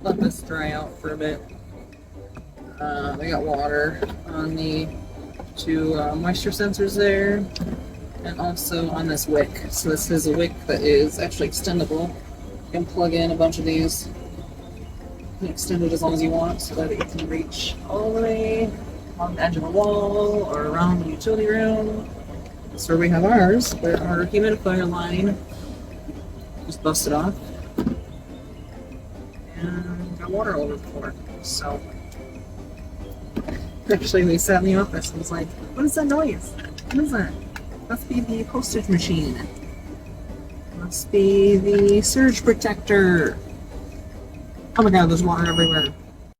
let this dry out for a bit. We got water on the two moisture sensors there, and also on this wick. So this is a wick that is actually extendable. You can plug in a bunch of these and extend it as long as you want so that it can reach all the way on the edge of the wall or around the utility room. That's where we have ours, where our humidifier line just busted off and got water all over the floor. So actually we sat in the office and was like, what is that noise? What is that? Must be the postage machine. Must be the surge protector. Oh my god, there's water everywhere.